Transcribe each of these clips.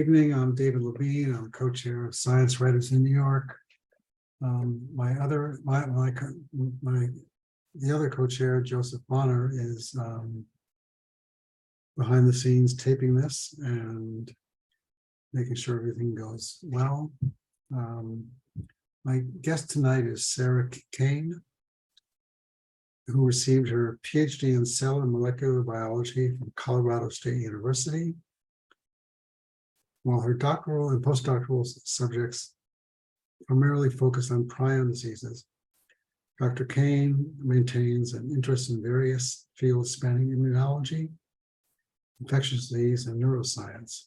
Evening, I'm David Levine. I'm co-chair of Science Writers in New York. The other co-chair, Joseph Bonner, is behind the scenes taping this and making sure everything goes well. My guest tonight is Sarah Kane, who received her PhD in cell and molecular biology from Colorado State University, while her doctoral and postdoctoral subjects primarily focus on prion diseases. Dr. Kane maintains an interest in various fields spanning immunology, infectious disease, and neuroscience.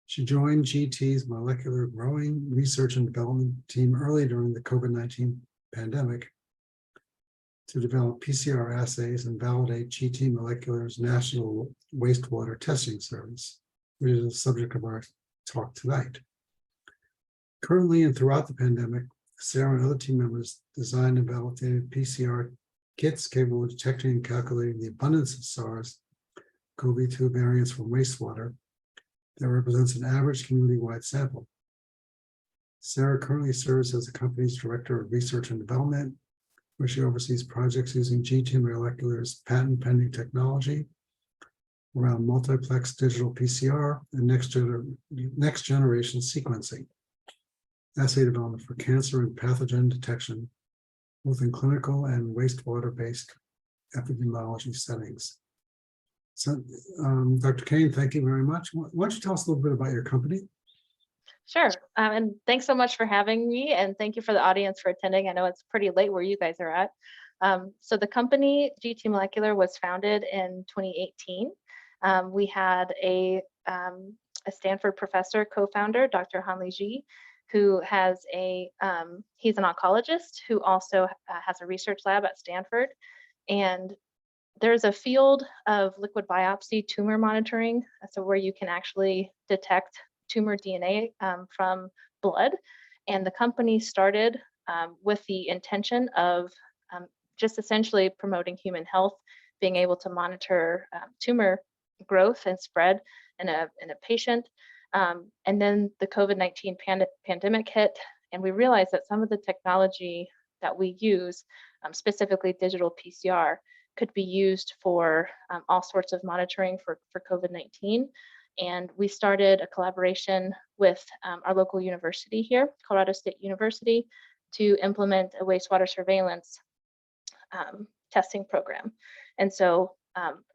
She joined GT's molecular growing research and development team early during the COVID-19 pandemic to develop PCR assays and validate GT Molecular's national wastewater testing service, which is the subject of our talk tonight. Currently and throughout the pandemic, Sarah and other team members designed and validated PCR kits capable of detecting and calculating the abundance of SARS-CoV-2 variants from wastewater that represents an average community-wide sample. Sarah currently serves as the company's Director of Research and Development, where she oversees projects using GT Molecular's patent-pending technology around multiplex digital PCR and next generation sequencing, assay development for cancer and pathogen detection, both in clinical and wastewater-based epidemiology settings. So, Dr. Kane, thank you very much. Why don't you tell us a little bit about your company? Sure. And thanks so much for having me. And thank you for the audience for attending. I know it's pretty late where you guys are at. So the company GT Molecular was founded in 2018. We had a Stanford professor, co-founder, Dr. Hanli Ji, who has he's an oncologist who also has a research lab at Stanford. And there's a field of liquid biopsy tumor monitoring, so where you can actually detect tumor DNA from blood. And the company started with the intention of just essentially promoting human health, being able to monitor tumor growth and spread in a patient. And then the COVID-19 pandemic hit, and we realized that some of the technology that we use, specifically digital PCR, could be used for all sorts of monitoring for COVID-19. And we started a collaboration with our local university here, Colorado State University, to implement a wastewater surveillance testing program. And so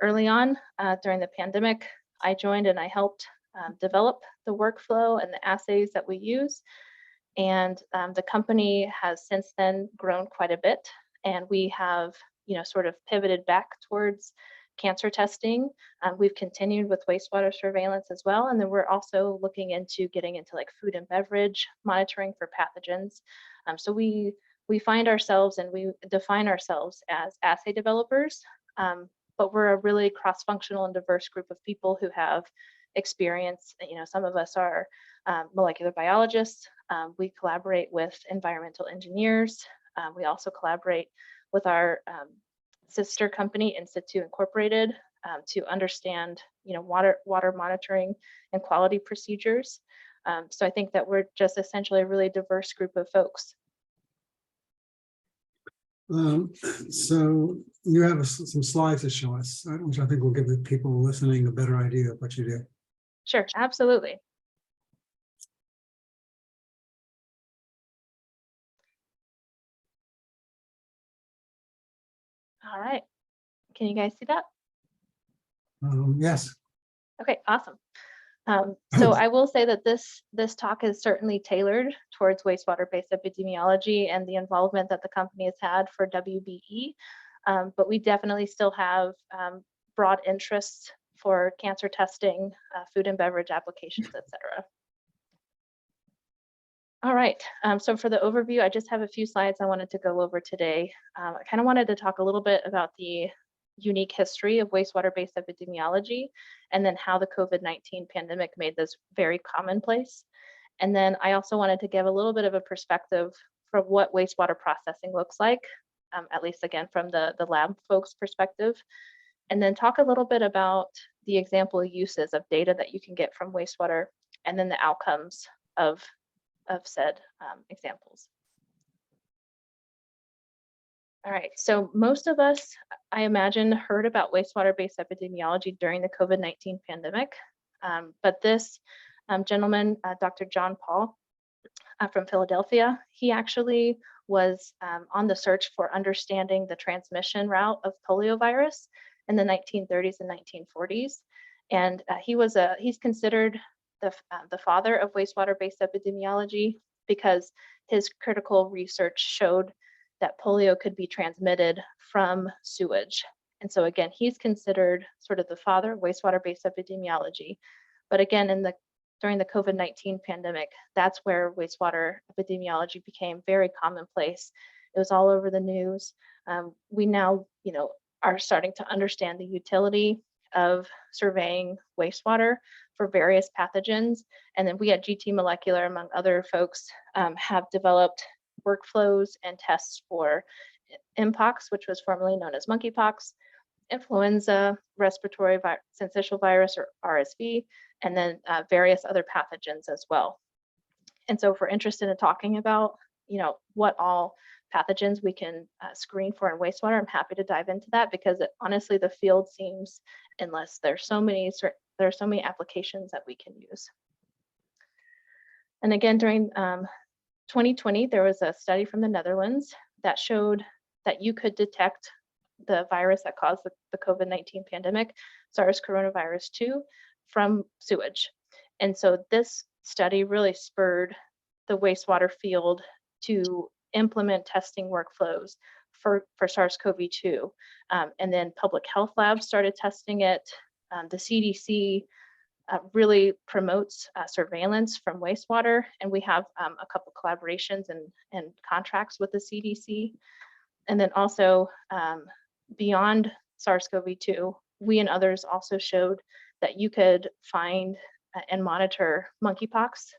early on during the pandemic, I joined and I helped develop the workflow and the assays that we use. And the company has since then grown quite a bit, and we have sort of pivoted back towards cancer testing. We've continued with wastewater surveillance as well, and then we're also looking into getting into like food and beverage monitoring for pathogens. So we find ourselves and we define ourselves as assay developers, but we're a really cross-functional and diverse group of people who have experience. Some of us are molecular biologists. We collaborate with environmental engineers. We also collaborate with our sister company, Institute Incorporated, to understand, water monitoring and quality procedures. So I think that we're just essentially a really diverse group of folks. So you have some slides to show us, which I think will give the people listening a better idea of what you do. Sure, absolutely. All right. Can you guys see that? Yes. Okay, awesome. So I will say that this talk is certainly tailored towards wastewater-based epidemiology and the involvement that the company has had for WBE, but we definitely still have broad interests for cancer testing, food and beverage applications, etc. All right, so for the overview, I just have a few slides I wanted to go over today. I kind of wanted to talk a little bit about the unique history of wastewater-based epidemiology, and then how the COVID-19 pandemic made this very commonplace. And then I also wanted to give a little bit of a perspective for what wastewater processing looks like, at least again from the lab folks' perspective, and then talk a little bit about the example uses of data that you can get from wastewater and then the outcomes of said examples. All right, so most of us, I imagine, heard about wastewater-based epidemiology during the COVID-19 pandemic, but this gentleman, Dr. John Paul from Philadelphia, he actually was on the search for understanding the transmission route of poliovirus in the 1930s and 1940s, and he's considered the father of wastewater-based epidemiology because his critical research showed that polio could be transmitted from sewage. And so again, he's considered sort of the father of wastewater-based epidemiology. But again, during the COVID-19 pandemic, that's where wastewater epidemiology became very commonplace. It was all over the news. We now, are starting to understand the utility of surveying wastewater for various pathogens. And then we at GT Molecular, among other folks, have developed workflows and tests for Mpox, which was formerly known as monkeypox, influenza, respiratory syncytial virus or RSV, and then various other pathogens as well. And so if we're interested in talking about, what all pathogens we can screen for in wastewater, I'm happy to dive into that because honestly, the field seems endless. There are so many applications that we can use. And again, during 2020, there was a study from the Netherlands that showed that you could detect the virus that caused the COVID-19 pandemic, SARS coronavirus 2, from sewage. And so this study really spurred the wastewater field to implement testing workflows for SARS-CoV-2. And then public health labs started testing it. The CDC really promotes surveillance from wastewater, and we have a couple collaborations and contracts with the CDC. And then also beyond SARS-CoV-2, we and others also showed that you could find and monitor monkeypox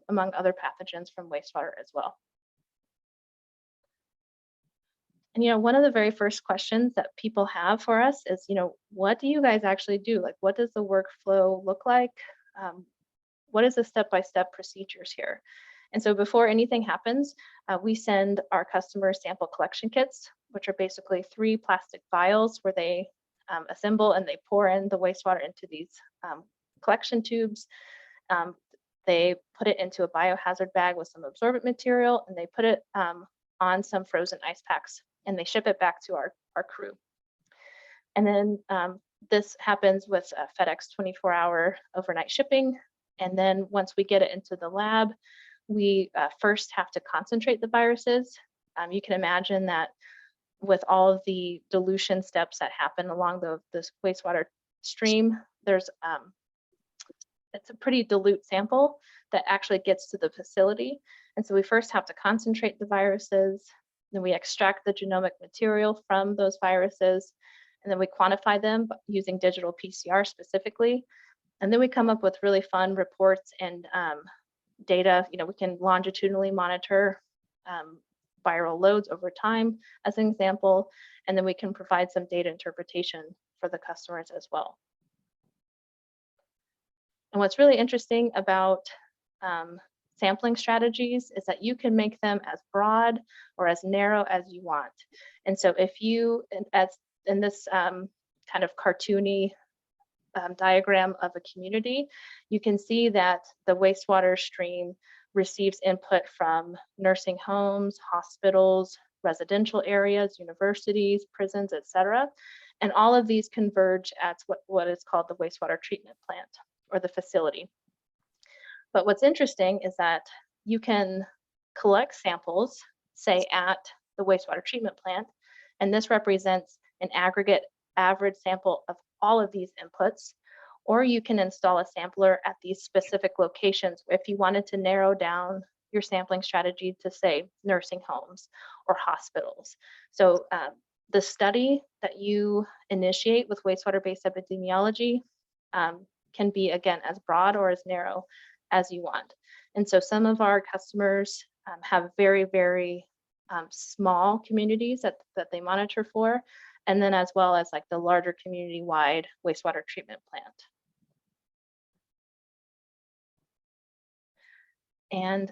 among other pathogens from wastewater as well. And one of the very first questions that people have for us is, what do you guys actually do? Like, what does the workflow look like? What is the step-by-step procedures here? And so before anything happens, we send our customers sample collection kits, which are basically 3 plastic vials where they assemble and they pour in the wastewater into these collection tubes. They put it into a biohazard bag with some absorbent material, and they put it on some frozen ice packs, and they ship it back to our crew. And then this happens with FedEx 24-hour overnight shipping. And then once we get it into the lab, we first have to concentrate the viruses. You can imagine that with all of the dilution steps that happen along this wastewater stream, it's a pretty dilute sample that actually gets to the facility. And so we first have to concentrate the viruses, then we extract the genomic material from those viruses, and then we quantify them using digital PCR specifically. And then we come up with really fun reports and data. We can longitudinally monitor viral loads over time as an example, and then we can provide some data interpretation for the customers as well. And what's really interesting about sampling strategies is that you can make them as broad or as narrow as you want. And so if you, as in this kind of cartoony diagram of a community, you can see that the wastewater stream receives input from nursing homes, hospitals, residential areas, universities, prisons, etc. And all of these converge at what is called the wastewater treatment plant or the facility. But what's interesting is that you can collect samples, say at the wastewater treatment plant, and this represents an aggregate average sample of all of these inputs, or you can install a sampler at these specific locations if you wanted to narrow down your sampling strategy to, say, nursing homes or hospitals. So the study that you initiate with wastewater-based epidemiology can be, again, as broad or as narrow as you want. And so some of our customers have very, very small communities that they monitor for, and then as well as like the larger community-wide wastewater treatment plant. And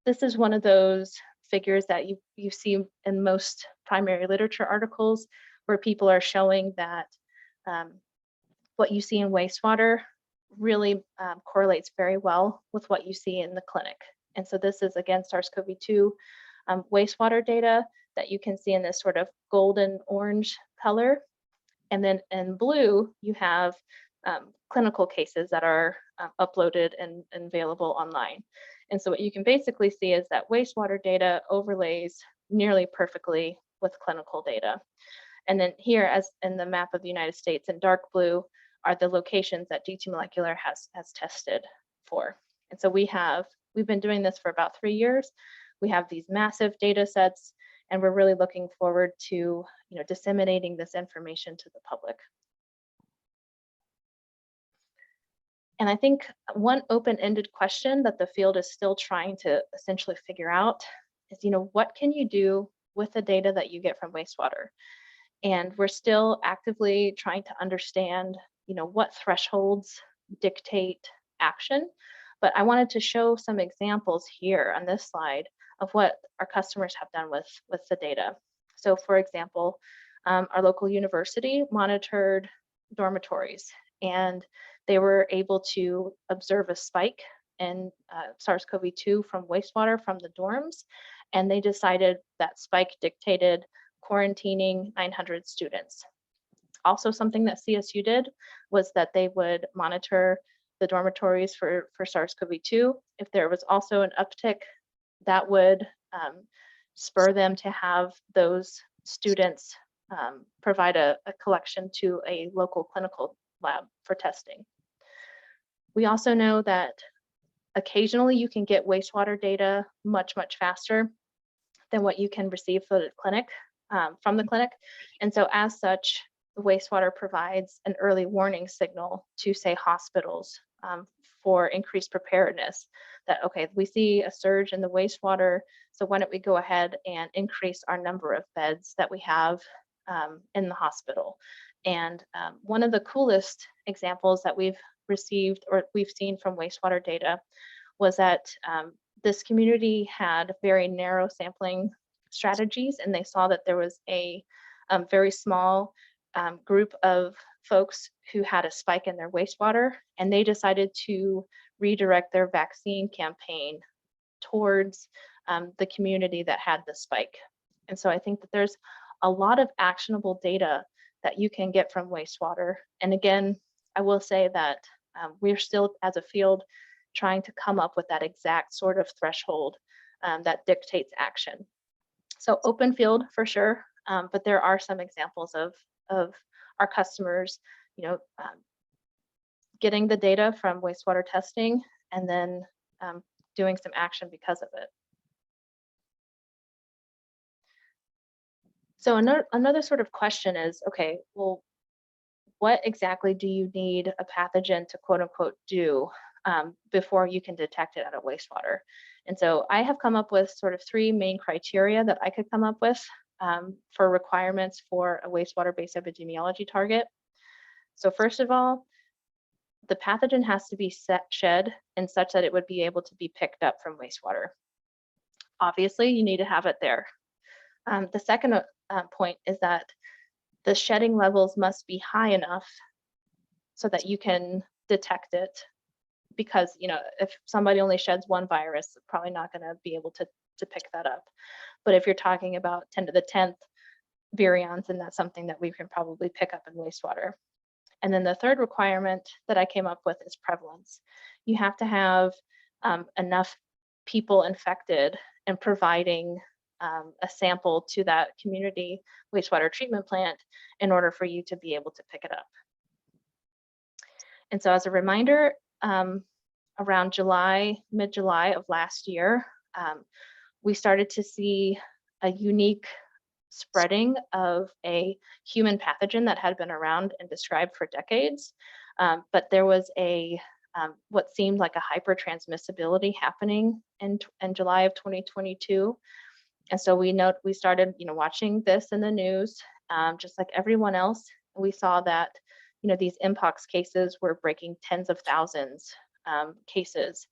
this is one of those figures that you see in most primary literature articles where people are showing that what you see in wastewater really correlates very well with what you see in the clinic. And so this is, again, SARS-CoV-2 wastewater data that you can see in this sort of golden orange color. And then in blue, you have clinical cases that are uploaded and available online. And so what you can basically see is that wastewater data overlays nearly perfectly with clinical data. And then here, as in the map of the United States, in dark blue are the locations that GT Molecular has tested for. And so we've been doing this for about 3 years. We have these massive data sets, and we're really looking forward to disseminating this information to the public. And I think one open-ended question that the field is still trying to essentially figure out is, what can you do with the data that you get from wastewater? And we're still actively trying to understand, what thresholds dictate action. But I wanted to show some examples here on this slide of what our customers have done with the data. So for example, our local university monitored dormitories, and they were able to observe a spike in SARS-CoV-2 from wastewater from the dorms, and they decided that spike dictated quarantining 900 students. Also, something that CSU did was that they would monitor the dormitories for SARS-CoV-2. If there was also an uptick, that would spur them to have those students provide a collection to a local clinical lab for testing. We also know that occasionally you can get wastewater data much faster than what you can receive for the clinic, from the clinic. And so as such, the wastewater provides an early warning signal to, say, hospitals for increased preparedness, that, okay, we see a surge in the wastewater, so why don't we go ahead and increase our number of beds that we have in the hospital. And one of the coolest examples that we've received or we've seen from wastewater data was that this community had very narrow sampling strategies, and they saw that there was a very small group of folks who had a spike in their wastewater, and they decided to redirect their vaccine campaign towards the community that had the spike. And so I think that there's a lot of actionable data that you can get from wastewater. And again, I will say that we're still, as a field, trying to come up with that exact sort of threshold that dictates action. So open field for sure, but there are some examples of our customers, getting the data from wastewater testing and then doing some action because of it. So another sort of question is, okay, well, what exactly do you need a pathogen to quote unquote do before you can detect it out of wastewater? And so I have come up with sort of 3 main criteria that I could come up with for requirements for a wastewater-based epidemiology target. So first of all, the pathogen has to be shed in such that it would be able to be picked up from wastewater. Obviously, you need to have it there. The second point is that the shedding levels must be high enough so that you can detect it, because if somebody only sheds 1 virus, they're probably not going to be able to pick that up. But if you're talking about 10 to the 10th virions, then that's something that we can probably pick up in wastewater. And then the third requirement that I came up with is prevalence. You have to have enough people infected and providing a sample to that community wastewater treatment plant in order for you to be able to pick it up. And so as a reminder, around mid-July of last year, we started to see a unique spreading of a human pathogen that had been around and described for decades. But there was what seemed like a hypertransmissibility happening in July of 2022. And so we started, watching this in the news, just like everyone else. We saw that, these Mpox cases were breaking tens of thousands cases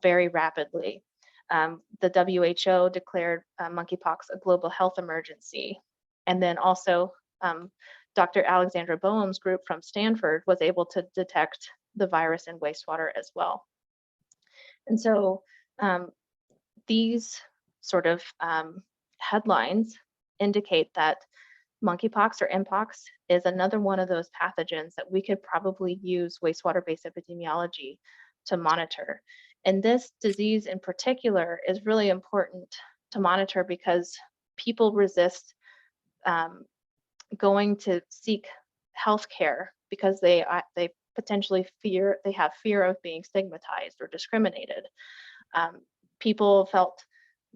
very rapidly. The WHO declared monkeypox a global health emergency. And then also Dr. Alexandra Boehm's group from Stanford was able to detect the virus in wastewater as well. And so these sort of headlines indicate that monkeypox or Mpox is another one of those pathogens that we could probably use wastewater-based epidemiology to monitor. And this disease in particular is really important to monitor because people resist going to seek health care because they potentially have fear of being stigmatized or discriminated. People felt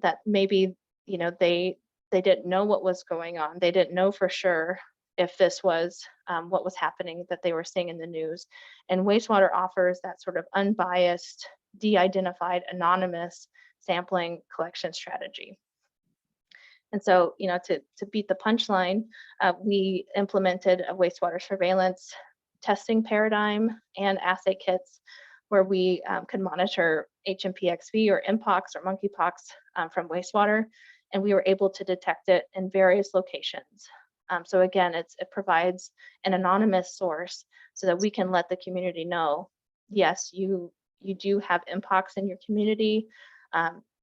that maybe, you know, they didn't know what was going on. They didn't know for sure if this was what was happening that they were seeing in the news. And wastewater offers that sort of unbiased, de-identified, anonymous sampling collection strategy. And so, you know, to beat the punchline, we implemented a wastewater surveillance testing paradigm and assay kits where we could monitor HMPXV or Mpox or monkeypox from wastewater, and we were able to detect it in various locations. So again, it provides an anonymous source so that we can let the community know, yes, you do have Mpox in your community.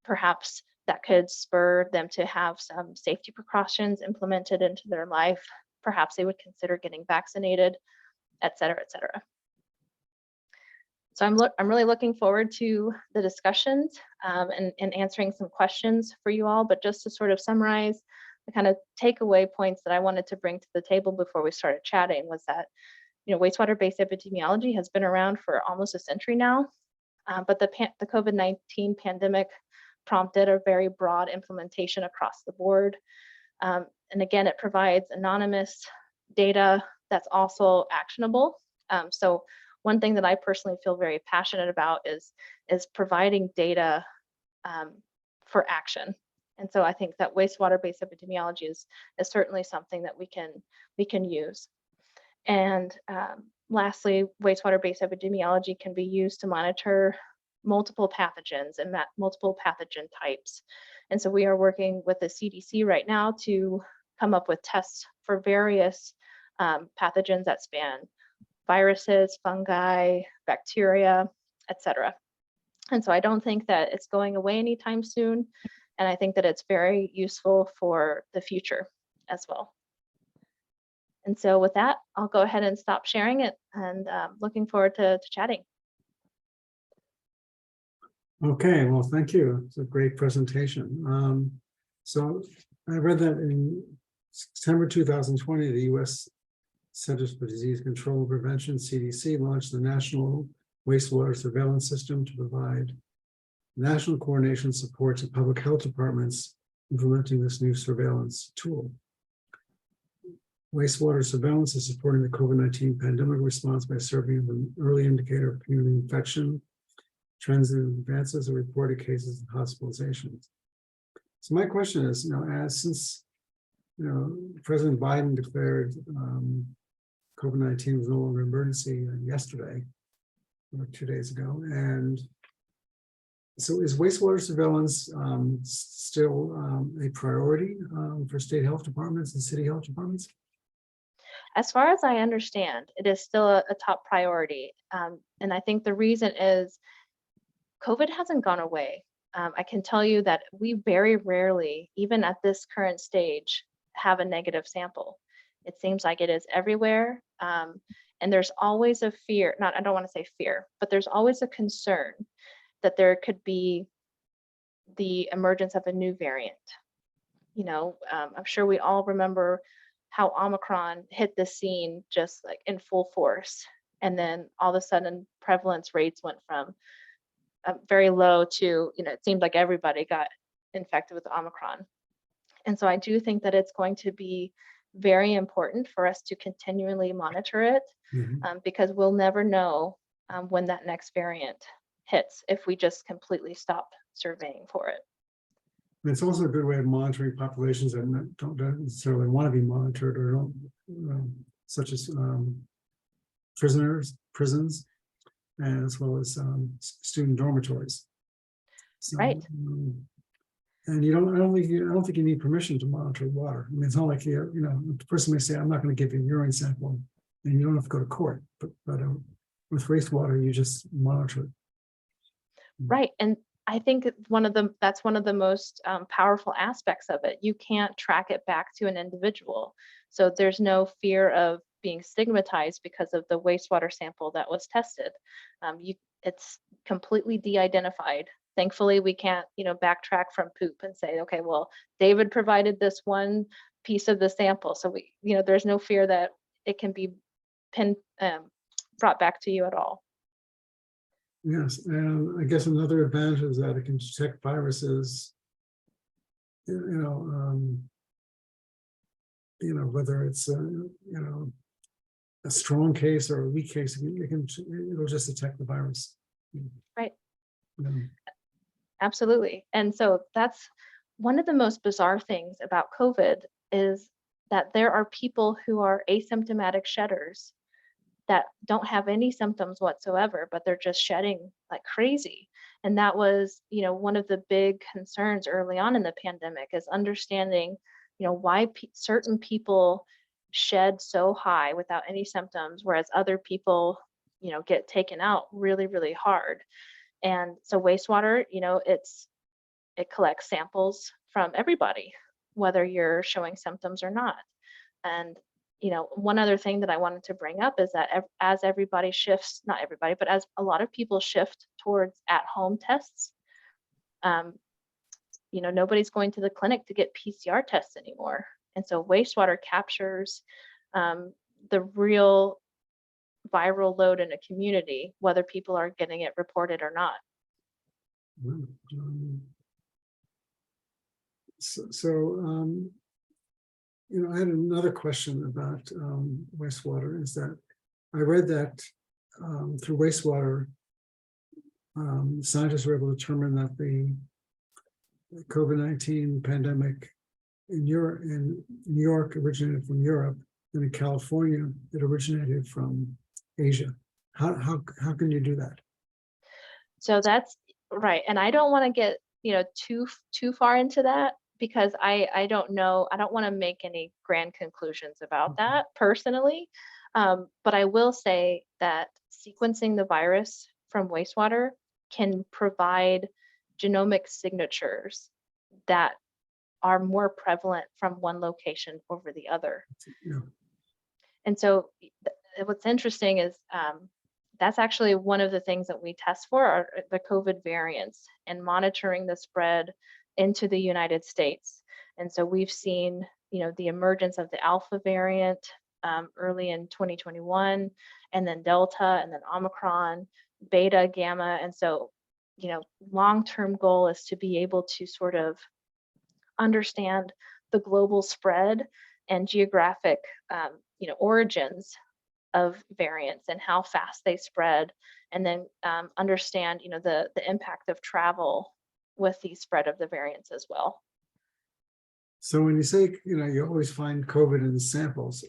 Perhaps that could spur them to have some safety precautions implemented into their life. Perhaps they would consider getting vaccinated, et cetera, et cetera. So I'm really looking forward to the discussions and answering some questions for you all. But just to sort of summarize, the kind of takeaway points that I wanted to bring to the table before we started chatting was that, you know, wastewater-based epidemiology has been around for almost a century now, but the COVID-19 pandemic prompted a very broad implementation across the board. And again, it provides anonymous data that's also actionable. So one thing that I personally feel very passionate about is providing data for action. And so I think that wastewater-based epidemiology is certainly something that we can use. And lastly, wastewater-based epidemiology can be used to monitor multiple pathogens and multiple pathogen types. And so we are working with the CDC right now to come up with tests for various pathogens that span viruses, fungi, bacteria, etc. And so I don't think that it's going away anytime soon. And I think that it's very useful for the future as well. And so with that, I'll go ahead and stop sharing it and looking forward to chatting. Okay, well, thank you. It's a great presentation. So I read that in September 2020, the U.S. Centers for Disease Control and Prevention, CDC, launched the National Wastewater Surveillance System to provide national coordination support to public health departments implementing this new surveillance tool. Wastewater surveillance is supporting the COVID-19 pandemic response by serving as an early indicator of community infection, trends in advances of reported cases and hospitalizations. So my question is, you know, since President Biden declared COVID-19 was no longer an emergency yesterday, or 2 days ago, and so is wastewater surveillance still a priority for state health departments and city health departments? As far as I understand, it is still a top priority. And I think the reason is COVID hasn't gone away. I can tell you that we very rarely, even at this current stage, have a negative sample. It seems like it is everywhere. And there's always a fear, I don't want to say fear, but there's always a concern that there could be the emergence of a new variant. You know, I'm sure we all remember how Omicron hit the scene just like in full force. And then all of a sudden prevalence rates went from very low to, you know, it seemed like everybody got infected with Omicron. And so I do think that it's going to be very important for us to continually monitor it because we'll never know when that next variant hits if we just completely stop surveying for it. And it's also a good way of monitoring populations that don't necessarily want to be monitored or don't, such as prisons. as well as student dormitories. So, Right. and I don't think you need permission to monitor water. I mean, it's not like the person may say, I'm not going to give you a urine sample, and you don't have to go to court. But with wastewater, you just monitor it. Right. And I think that's one of the most powerful aspects of it. You can't track it back to an individual. So there's no fear of being stigmatized because of the wastewater sample that was tested. It's completely de-identified. Thankfully, we can't, backtrack from poop and say, okay, well, David provided this one piece of the sample. So there's no fear that it can be brought back to you at all. Yes, and I guess another advantage is that it can detect viruses. Whether it's a strong case or a weak case, it'll just detect the virus. Right. Yeah. Absolutely. And so that's one of the most bizarre things about COVID is that there are people who are asymptomatic shedders that don't have any symptoms whatsoever, but they're just shedding like crazy. And that was, one of the big concerns early on in the pandemic is understanding, why certain people shed so high without any symptoms, whereas other people, get taken out really, really hard. And so wastewater, it collects samples from everybody, whether you're showing symptoms or not. And one other thing that I wanted to bring up is that as everybody shifts, not everybody, but as a lot of people shift towards at-home tests, nobody's going to the clinic to get PCR tests anymore. And so wastewater captures the real viral load in a community, whether people are getting it reported or not. I had another question about wastewater. Is that I read that through wastewater, scientists were able to determine that the COVID-19 pandemic in New York originated from Europe, and in California it originated from Asia. How can you do that? So that's right. And I don't want to get, too far into that because I don't know. I don't want to make any grand conclusions about that personally. But I will say that sequencing the virus from wastewater can provide genomic signatures that are more prevalent from one location over the other. Yeah. And so what's interesting is that's actually one of the things that we test for are the COVID variants and monitoring the spread into the United States. And so we've seen, the emergence of the Alpha variant early in 2021, and then Delta, and then Omicron, Beta, Gamma. And so, long-term goal is to be able to sort of understand the global spread and geographic, origins of variants and how fast they spread, and then understand, the impact of travel with the spread of the variants as well. So when you say, you always find COVID in the samples,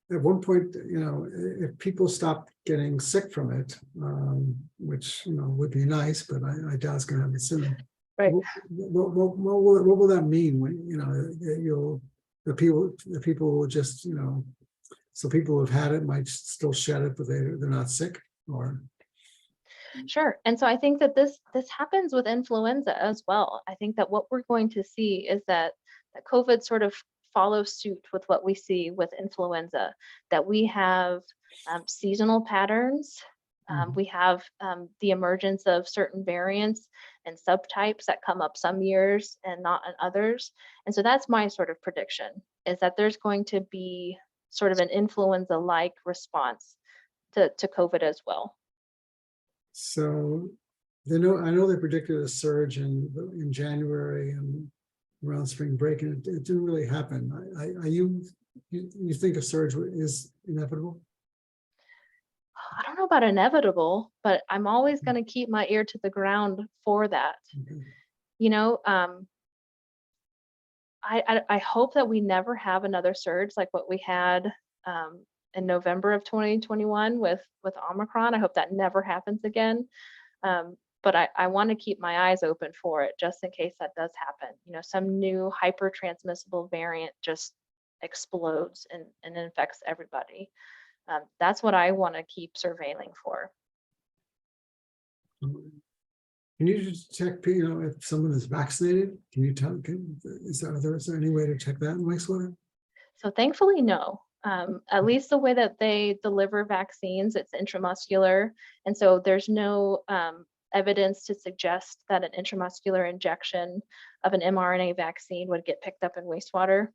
at one point, if people stop getting sick from it, which, would be nice, but I doubt it's going to happen soon. Right. What will that mean when, the people will just, so people who have had it might still shed it, but they're not sick, or? Sure. And so I think that this happens with influenza as well. I think that what we're going to see is that COVID sort of follows suit with what we see with influenza, that we have seasonal patterns. We have the emergence of certain variants and subtypes that come up some years and not in others. And so that's my sort of prediction, is that there's going to be sort of an influenza-like response to COVID as well. So I know they predicted a surge in January and around spring break, and it didn't really happen. You think a surge is inevitable? I don't know about inevitable, but I'm always going to keep my ear to the ground for that. Okay. I hope that we never have another surge like what we had in November of 2021 with Omicron. I hope that never happens again. But I want to keep my eyes open for it just in case that does happen. You know, some new hyper transmissible variant just explodes and infects everybody. That's what I want to keep surveilling for. Can you just check, if someone is vaccinated? Can you tell? Is there any way to check that in wastewater? So thankfully, no. At least the way that they deliver vaccines, it's intramuscular, and so there's no evidence to suggest that an intramuscular injection of an mRNA vaccine would get picked up in wastewater.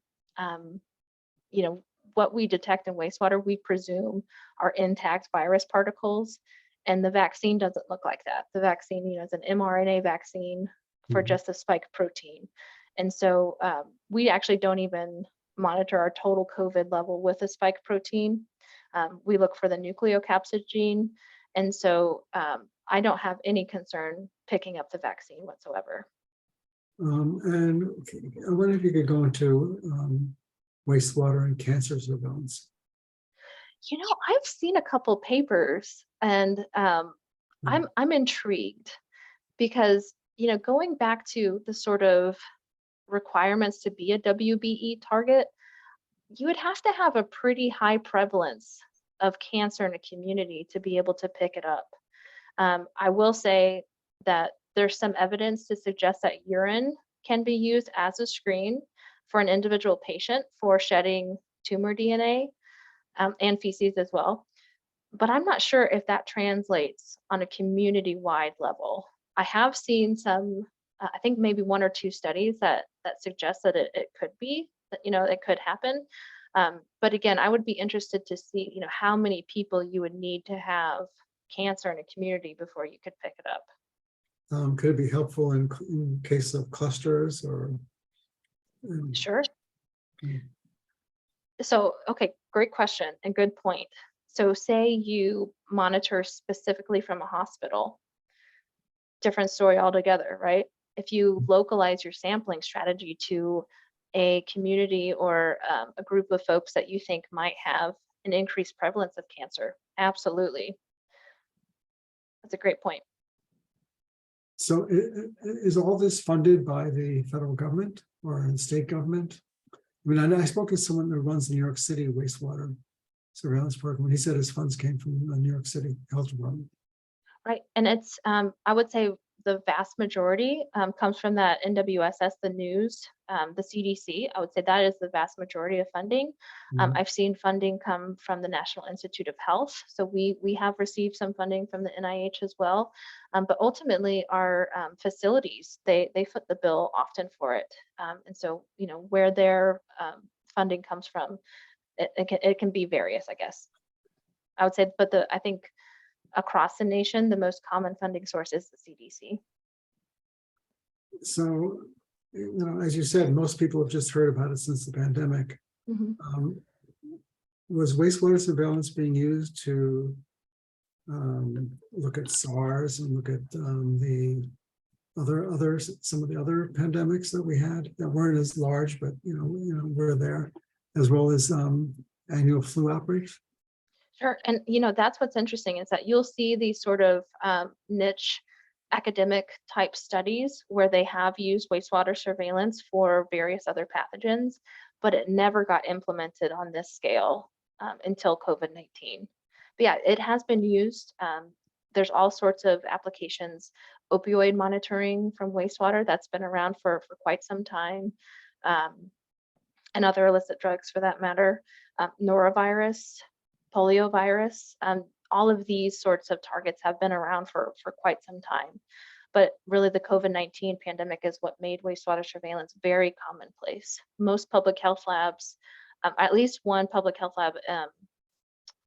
You know, what we detect in wastewater, we presume are intact virus particles, and the vaccine doesn't look like that. The vaccine, is an mRNA vaccine for just a spike protein. And so we actually don't even monitor our total COVID level with a spike protein. We look for the nucleocapsid gene. And so I don't have any concern picking up the vaccine whatsoever. And I wonder if you could go into wastewater and cancer surveillance. I've seen a couple papers, and I'm intrigued because going back to the sort of requirements to be a WBE target, you would have to have a pretty high prevalence of cancer in a community to be able to pick it up. I will say that there's some evidence to suggest that urine can be used as a screen for an individual patient for shedding tumor DNA, and feces as well. But I'm not sure if that translates on a community-wide level. I have seen some, I think maybe 1 or 2 studies that suggest that it could be, that, it could happen. But again, I would be interested to see, how many people you would need to have cancer in a community before you could pick it up. Could it be helpful in case of clusters or? Sure. Okay. So, okay, great question and good point. So say you monitor specifically from a hospital, different story altogether, right? If you localize your sampling strategy to a community or a group of folks that you think might have an increased prevalence of cancer, absolutely. That's a great point. So is all this funded by the federal government or the state government? I mean, I spoke to someone that runs the New York City wastewater surveillance program. He said his funds came from the New York City Health Department. Right, and it's, I would say the vast majority comes from that NWSS, the news, the CDC. I would say that is the vast majority of funding. I've seen funding come from the National Institute of Health. So we have received some funding from the NIH as well. But ultimately our facilities, they foot the bill often for it. And so, where their funding comes from, it can be various, I guess. I would say, but I think across the nation, the most common funding source is the CDC. So, as you said, most people have just heard about it since the pandemic. Was wastewater surveillance being used to look at SARS and look at some of the other pandemics that we had that weren't as large, but were there, as well as annual flu outbreaks? Sure, and that's what's interesting is that you'll see these sort of niche academic type studies where they have used wastewater surveillance for various other pathogens, but it never got implemented on this scale until COVID-19. But yeah, it has been used. There's all sorts of applications. Opioid monitoring from wastewater, that's been around for quite some time, and other illicit drugs for that matter. Norovirus, poliovirus, all of these sorts of targets have been around for quite some time. But really the COVID-19 pandemic is what made wastewater surveillance very commonplace. Most public health labs, at least one public health lab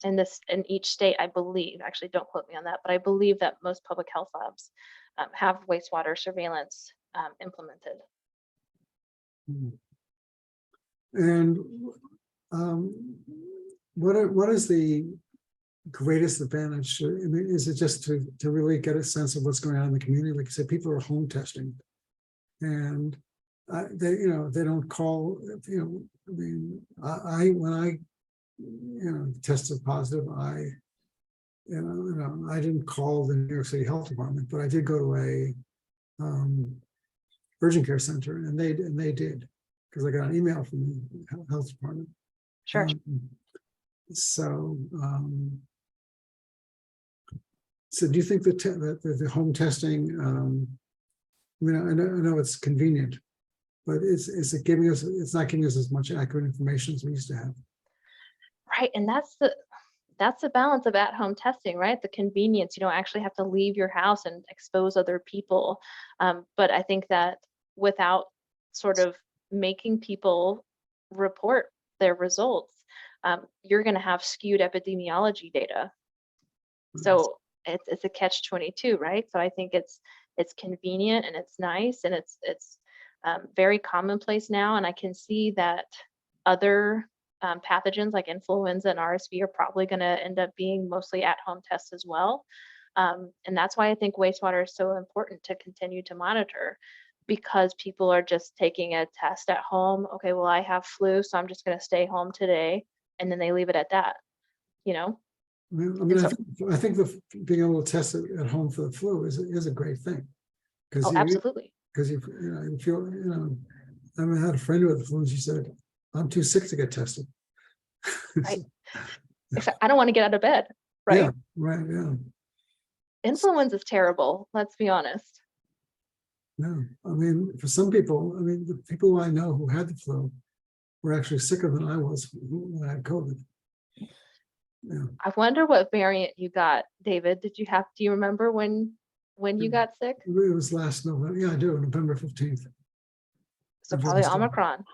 in each state, I believe, actually don't quote me on that, but I believe that most public health labs have wastewater surveillance implemented. And what is the greatest advantage? I mean, is it just to really get a sense of what's going on in the community? Like you said, people are home testing, and they don't call. I mean, when I tested positive, I didn't call the New York City Health Department, but I did go to a urgent care center, and they did, because I got an email from the health department. Sure. So do you think that the home testing? I know it's convenient, but is it giving us? It's not giving us as much accurate information as we used to have. Right, and that's the balance of at-home testing, right? The convenience. You don't actually have to leave your house and expose other people. But I think that without sort of making people report their results, you're going to have skewed epidemiology data. So it's a catch-22, right? So I think it's convenient and it's nice and it's very commonplace now. And I can see that other pathogens like influenza and RSV are probably going to end up being mostly at-home tests as well. And that's why I think wastewater is so important to continue to monitor, because people are just taking a test at home. Okay, well, I have flu, so I'm just going to stay home today. And then they leave it at that, I think being able to test it at home for the flu is a great thing. Oh, absolutely. Because you feel, I had a friend who had the flu, and she said, "I'm too sick to get tested." Right. I don't want to get out of bed. Right. Yeah. Right. Yeah. Influenza is terrible. Let's be honest. No, for some people, the people who I know who had the flu were actually sicker than I was when I had COVID. Yeah. I wonder what variant you got, David. Do you remember when you got sick? It was last November. Yeah, I do. November 15th. So probably Omicron.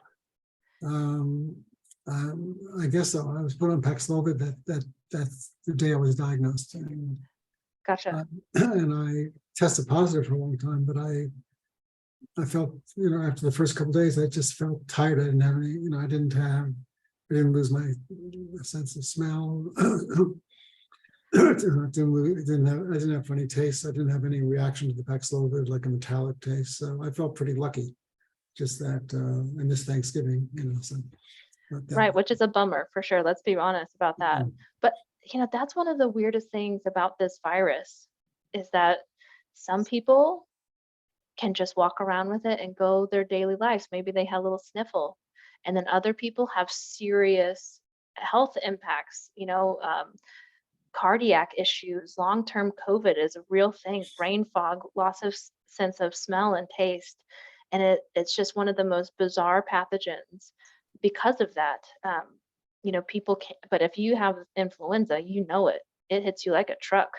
I guess so. I was put on Paxlovid that's the day I was diagnosed. And, Gotcha. And I tested positive for a long time, but I felt, after the first couple of days, I just felt tired. I didn't have any, I didn't lose my sense of smell. I didn't have funny taste. I didn't have any reaction to the Paxlovid, like a metallic taste. So I felt pretty lucky. Just that, I missed Thanksgiving, so. Right, which is a bummer for sure. Let's be honest about that. But that's one of the weirdest things about this virus, is that some people can just walk around with it and go their daily lives. Maybe they had a little sniffle, and then other people have serious health impacts. Cardiac issues, long-term COVID is a real thing. Brain fog, loss of sense of smell and taste, and it's just one of the most bizarre pathogens. Because of that, people can't. But if you have influenza, it hits you like a truck.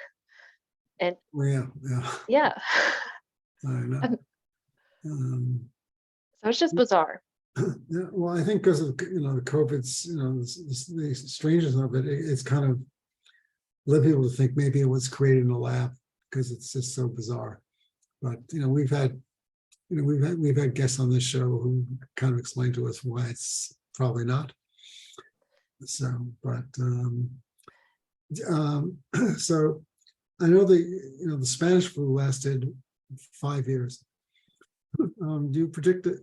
And yeah. I know. So it's just bizarre. Yeah, well, I think because of the COVID's, the strangeness of it, it's kind of led people to think maybe it was created in a lab, because it's just so bizarre. But we've had guests on this show who kind of explained to us why it's probably not. So, but so I know the Spanish flu lasted 5 years. Do you predict it?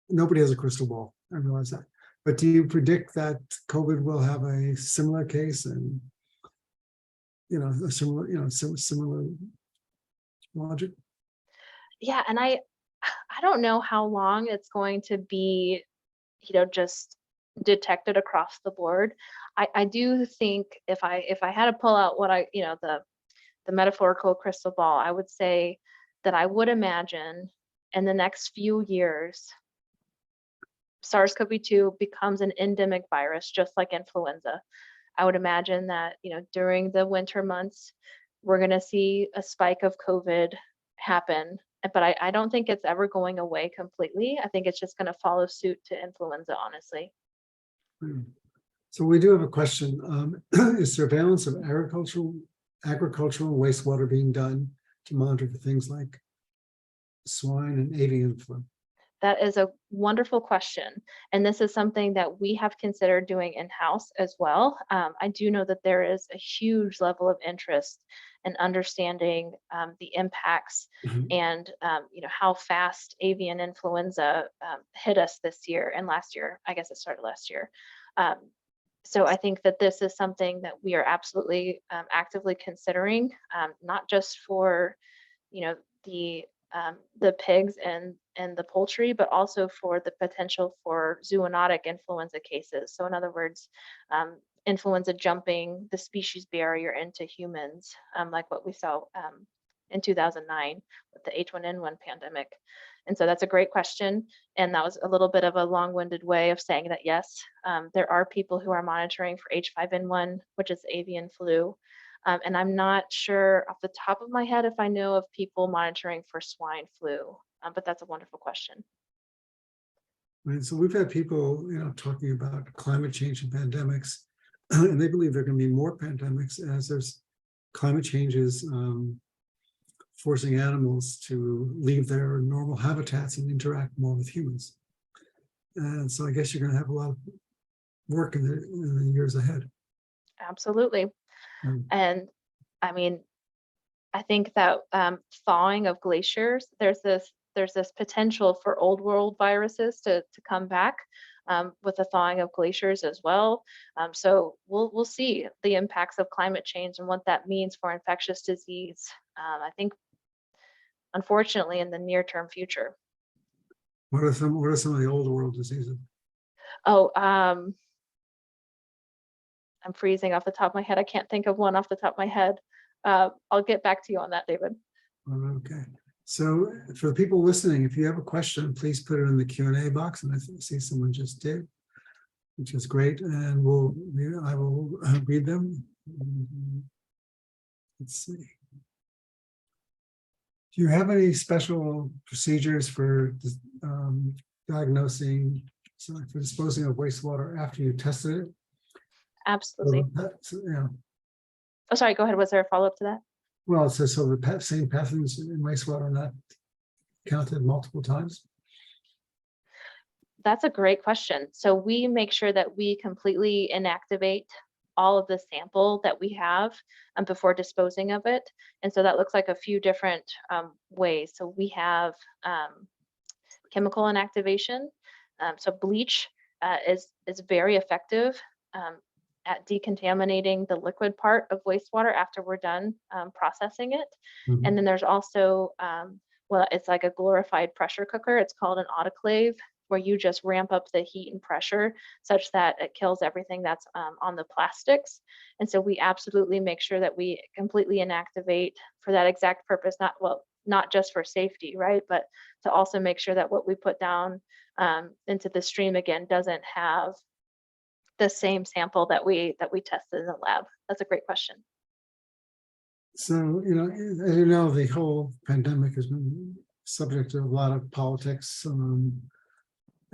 Nobody has a crystal ball. I realize that. But do you predict that COVID will have a similar case and a similar logic? Yeah, and I don't know how long it's going to be, just detected across the board. I do think if I had to pull out what the metaphorical crystal ball, I would say that I would imagine in the next few years, SARS-CoV-2 becomes an endemic virus, just like influenza. I would imagine that, during the winter months, we're going to see a spike of COVID happen. But I don't think it's ever going away completely. I think it's just going to follow suit to influenza, honestly. So we do have a question. Is surveillance of agricultural wastewater being done to monitor for things like swine and avian flu? That is a wonderful question. And this is something that we have considered doing in-house as well. I do know that there is a huge level of interest in understanding the impacts Mhm. and how fast avian influenza hit us this year and last year. I guess it started last year. Um, so I think that this is something that we are absolutely actively considering, not just for you know the pigs and the poultry, but also for the potential for zoonotic influenza cases. So in other words, influenza jumping the species barrier into humans, like what we saw in 2009 with the H1N1 pandemic. And so that's a great question. And that was a little bit of a long-winded way of saying that yes, there are people who are monitoring for H5N1, which is avian flu. And I'm not sure off the top of my head if I know of people monitoring for swine flu, but that's a wonderful question. Right, so we've had people, talking about climate change and pandemics, and they believe there are going to be more pandemics as there's climate changes forcing animals to leave their normal habitats and interact more with humans. And so I guess you're going to have a lot of work in the years ahead. Absolutely. Um, And I mean, I think that thawing of glaciers, there's this potential for old world viruses to come back with the thawing of glaciers as well. So we'll see the impacts of climate change and what that means for infectious disease. I think, unfortunately, in the near term future. What are some of the old world diseases? Oh, I'm freezing off the top of my head. I can't think of one off the top of my head. I'll get back to you on that, David. Okay. So for the people listening, if you have a question, please put it in the Q&A box. And I see someone just did, which is great. And I will read them. Let's see. Do you have any special procedures for diagnosing, for disposing of wastewater after you tested it? Absolutely. Yeah. Oh, sorry, go ahead. Was there a follow-up to that? Well, so the same pathogens in wastewater are not counted multiple times? That's a great question. So we make sure that we completely inactivate all of the sample that we have before disposing of it. And so that looks like a few different ways. So we have chemical inactivation. So bleach is very effective at decontaminating the liquid part of wastewater after we're done processing it. Mhm. And then there's also, well, it's like a glorified pressure cooker. It's called an autoclave, where you just ramp up the heat and pressure such that it kills everything that's on the plastics. And so we absolutely make sure that we completely inactivate for that exact purpose, not just for safety, right? But to also make sure that what we put down into the stream again doesn't have the same sample that we tested in the lab. That's a great question. So, as you know, the whole pandemic has been subject to a lot of politics.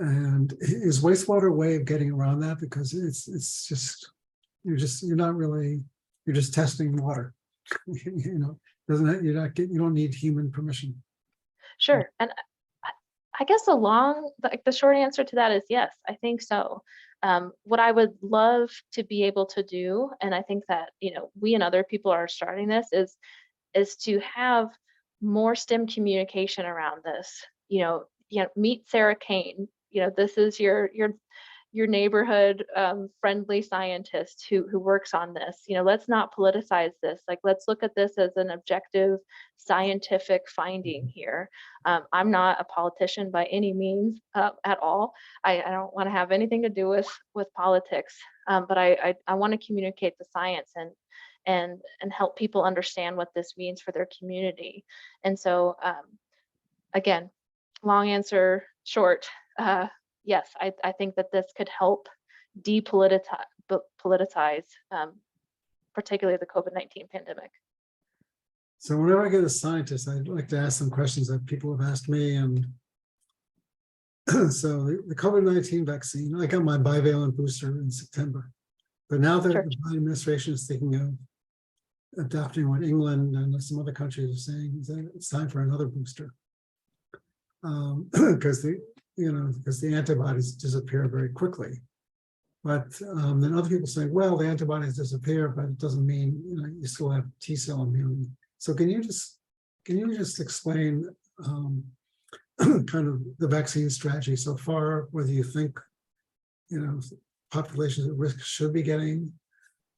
And is wastewater a way of getting around that? Because it's just, you're just testing water. You don't need human permission. Sure. And I guess the short answer to that is yes, I think so. What I would love to be able to do, and I think that, we and other people are starting this, is to have more STEM communication around this. Meet Sarah Kane. This is your neighborhood friendly scientist who works on this. Let's not politicize this. Like, let's look at this as an objective scientific finding here. I'm not a politician by any means at all. I don't want to have anything to do with politics, but I want to communicate the science and help people understand what this means for their community. And so again, long answer short, yes, I think that this could help depoliticize, particularly the COVID-19 pandemic. So whenever I get a scientist, I'd like to ask some questions that people have asked me. And so the COVID-19 vaccine, I got my bivalent booster in September. But now that Sure. the Biden administration is thinking of adopting what England and some other countries are saying, is that it's time for another booster. Because because the antibodies disappear very quickly. But then other people say, well, the antibodies disappear, but it doesn't mean you still have T cell immunity. So can you just explain kind of the vaccine strategy so far, whether you think populations at risk should be getting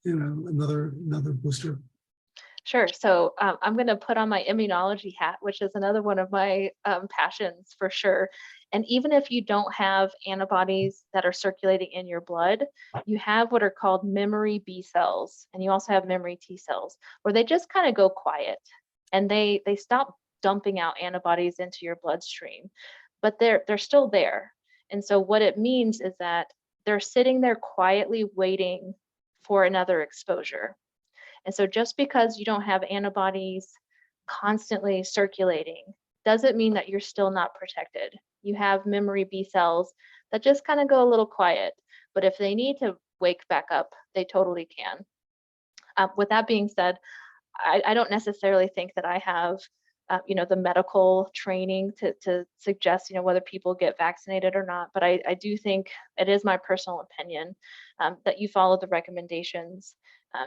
another booster? Sure. So I'm going to put on my immunology hat, which is another one of my passions for sure. And even if you don't have antibodies that are circulating in your blood, you have what are called memory B cells, and you also have memory T cells, where they just kind of go quiet and they stop dumping out antibodies into your bloodstream, but they're still there. And so what it means is that they're sitting there quietly waiting for another exposure. And so just because you don't have antibodies constantly circulating doesn't mean that you're still not protected. You have memory B cells that just kind of go a little quiet, but if they need to wake back up, they totally can. With that being said, I don't necessarily think that I have the medical training to suggest, whether people get vaccinated or not. But I do think it is my personal opinion that you follow the recommendations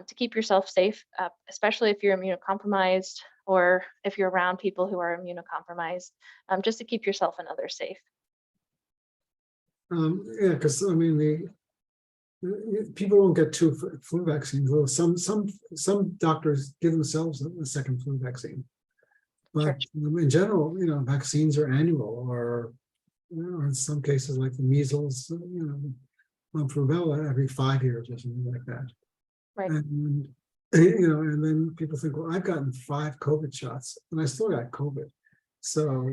to keep yourself safe, especially if you're immunocompromised or if you're around people who are immunocompromised, just to keep yourself and others safe. Yeah, because people don't get two flu vaccines. Well, some doctors give themselves a second flu vaccine. But sure. In general, vaccines are annual, or in some cases like the measles, rubella every 5 years or something like that. Right. And and then people think, well, I've gotten 5 COVID shots and I still got COVID. So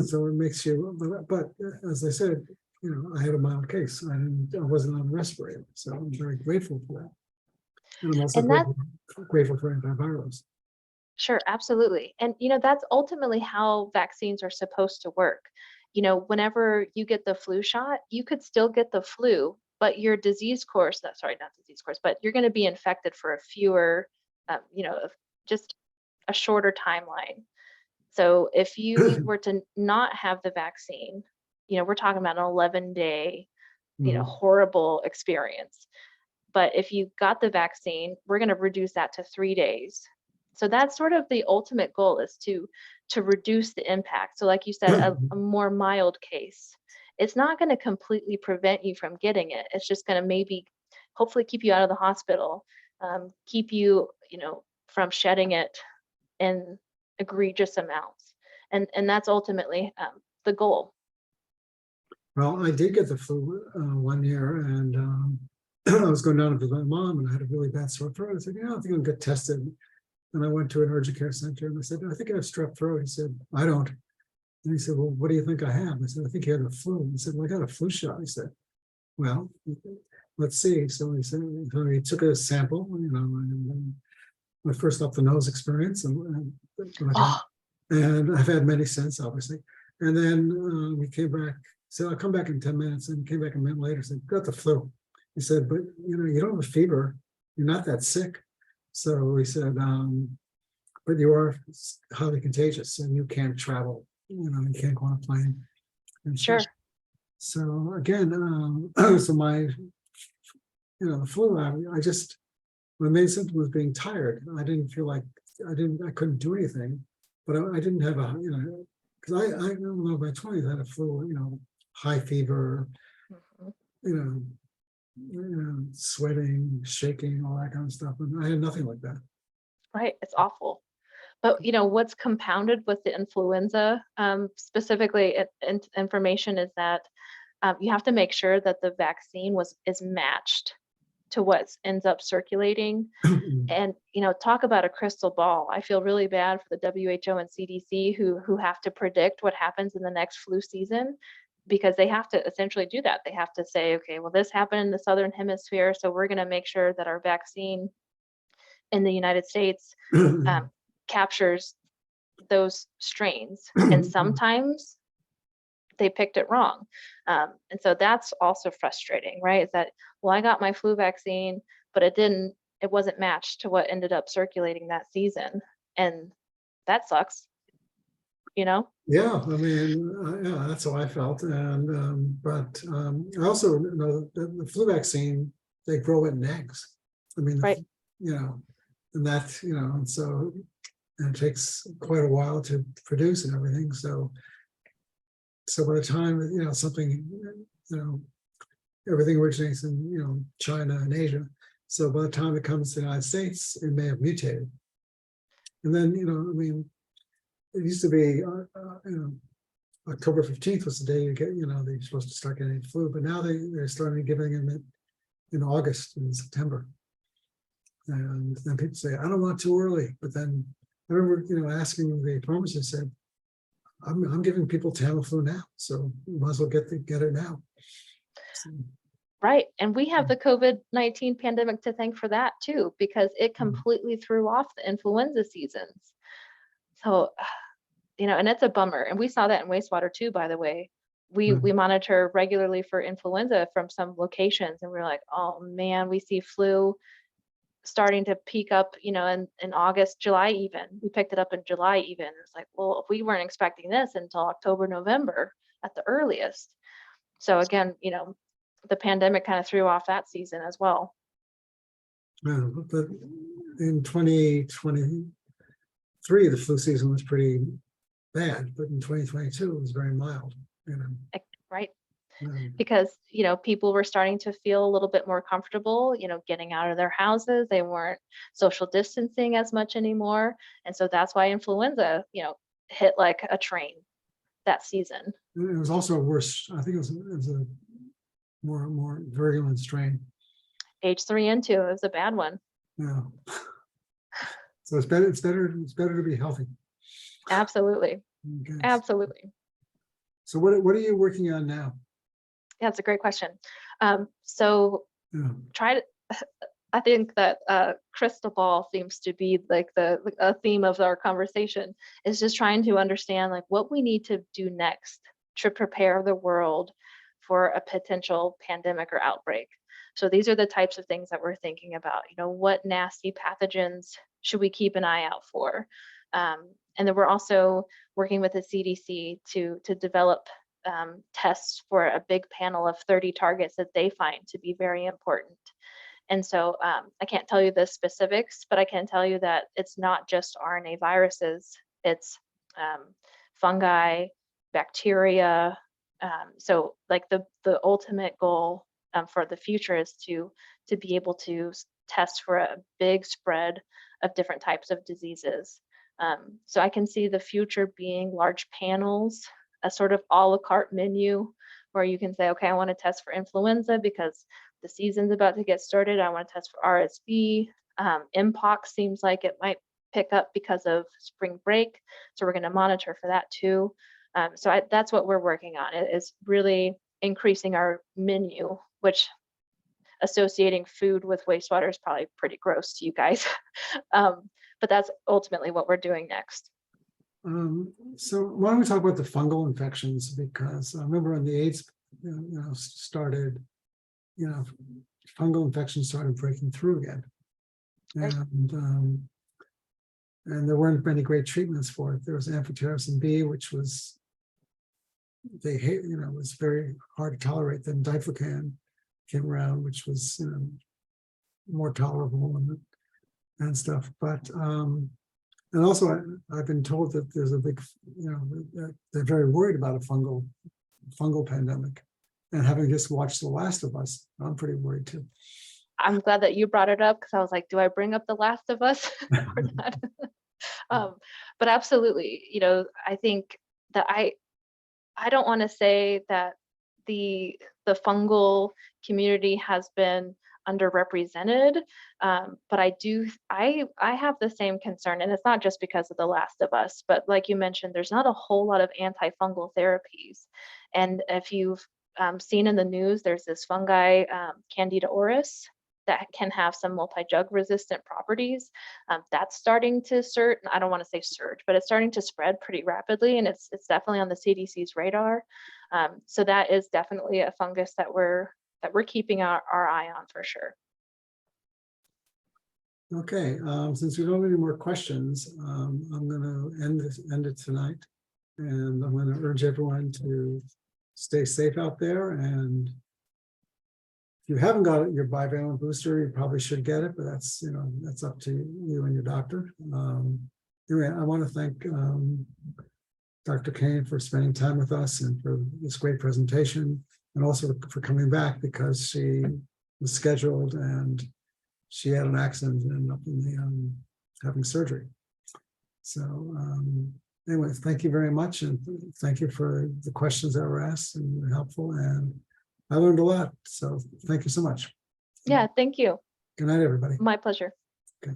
so it makes you. But as I said, I had a mild case. I wasn't on a respirator, so I'm very grateful for that. And I'm also grateful for antivirals. Sure, absolutely. And that's ultimately how vaccines are supposed to work. Whenever you get the flu shot, you could still get the flu, but your disease course, not disease course, but you're going to be infected for a fewer, just a shorter timeline. So if you were to not have the vaccine, we're talking about an 11-day, horrible experience. But if you got the vaccine, we're going to reduce that to 3 days. So that's sort of the ultimate goal, is to reduce the impact. So like you said, a more mild case. It's not going to completely prevent you from getting it. It's just going to maybe, hopefully, keep you out of the hospital, keep you, from shedding it in egregious amounts. And that's ultimately the goal. Well, I did get the flu 1 year, and I was going down to visit my mom, and I had a really bad sore throat. I said, I think I'll get tested. And I went to an urgent care center, and I said, I think I have strep throat. He said, I don't. And he said, well, what do you think I have? I said, I think you have the flu. He said, well, I got a flu shot. He said, well, let's see. So he said, so he took a sample, and my first up the nose experience, and I've had many since, obviously. And then we came back. Said, I'll come back in 10 minutes. And came back a minute later. Said, got the flu. He said, but you don't have a fever. You're not that sick. So he said, but you are highly contagious, and you can't travel. You can't go on a plane. And sure. So again, so my, the flu. My main symptom was being tired. I didn't feel like I couldn't do anything, but I didn't have because I don't know, by 20s I had a flu. High fever. Sweating, shaking, all that kind of stuff. And I had nothing like that. Right. It's awful. But what's compounded with the influenza, specifically information, is that you have to make sure that the vaccine is matched to what ends up circulating. And talk about a crystal ball. I feel really bad for the WHO and CDC who have to predict what happens in the next flu season, because they have to essentially do that. They have to say, okay, well, this happened in the Southern Hemisphere, so we're going to make sure that our vaccine in the United States captures those strains. And sometimes they picked it wrong. And so that's also frustrating, right? Is that, well, I got my flu vaccine, but it wasn't matched to what ended up circulating that season. And that sucks. Yeah, I mean, yeah, that's how I felt. And I also know that the flu vaccine, they grow it in eggs. I mean, Right. and that, and so and it takes quite a while to produce and everything. So by the time, something, everything originates in, China and Asia. So by the time it comes to the United States, it may have mutated. And then, I mean, it used to be, October 15th was the day you get, they're supposed to start getting the flu, but now they're starting giving them it in August and September. And then people say, I don't want too early. But then I remember, asking the pharmacist, said, I'm giving people Tamiflu now, so you might as well get it now. So, Right. And we have the COVID-19 pandemic to thank for that too, because it completely threw off the influenza seasons. So, and it's a bummer. And we saw that in Wastewater too, by the way. We monitor regularly for influenza from some locations, and we're like, oh man, we see flu starting to peak up, in August, July even. We picked it up in July even. It's like, well, if we weren't expecting this until October, November at the earliest. So again, the pandemic kind of threw off that season as well. yeah, but in 2023, the flu season was pretty bad, but in 2022, it was very mild. Right. Um, Because, people were starting to feel a little bit more comfortable, getting out of their houses. They weren't social distancing as much anymore. And so that's why influenza, hit like a train that season. It was also worse. I think it was a more virulent strain. H3N2 is a bad one. Yeah. So it's better to be healthy. Absolutely. Okay. Absolutely. So what are you working on now? Yeah, it's a great question. So Yeah. I think that crystal ball seems to be like a theme of our conversation, is just trying to understand like what we need to do next to prepare the world for a potential pandemic or outbreak. So these are the types of things that we're thinking about. What nasty pathogens should we keep an eye out for? And then we're also working with the CDC to develop tests for a big panel of 30 targets that they find to be very important. And so I can't tell you the specifics, but I can tell you that it's not just RNA viruses, it's fungi, bacteria. So like the ultimate goal for the future is to be able to test for a big spread of different types of diseases. So I can see the future being large panels, a sort of a la carte menu where you can say, okay, I want to test for influenza because the season's about to get started. I want to test for RSV. Mpox seems like it might pick up because of spring break. So we're going to monitor for that too. So that's what we're working on. It is really increasing our menu, which associating food with wastewater is probably pretty gross to you guys. But that's ultimately what we're doing next. So why don't we talk about the fungal infections? Because I remember when the AIDS started, fungal infections started breaking through again. Right. And there weren't many great treatments for it. There was amphotericin B, which was, was very hard to tolerate. Then diflucan came around, which was more tolerable and stuff. But and also I've been told that there's a big, they're very worried about a fungal pandemic. And having just watched The Last of Us, I'm pretty worried too. I'm glad that you brought it up, because I was like, do I bring up The Last of Us or not? But absolutely, I think that I don't want to say that the fungal community has been underrepresented, but I have the same concern, and it's not just because of The Last of Us, but like you mentioned, there's not a whole lot of antifungal therapies. And if you've seen in the news, there's this fungi, Candida auris, that can have some multi-jug resistant properties. That's starting to surge. I don't want to say surge, but it's starting to spread pretty rapidly, and it's definitely on the CDC's radar. So that is definitely a fungus that we're keeping our eye on for sure. Okay, since we don't have any more questions, I'm going to end it tonight. And I'm going to urge everyone to stay safe out there. And if you haven't got your bivalent booster, you probably should get it, but that's, that's up to you and your doctor. Anyway, I want to thank Dr. Kane for spending time with us and for this great presentation, and also for coming back because she was scheduled and she had an accident and ended up in the having surgery. So anyway, thank you very much, and thank you for the questions that were asked and were helpful, and I learned a lot. So thank you so much. Yeah, thank you. Good night, everybody. My pleasure. Okay.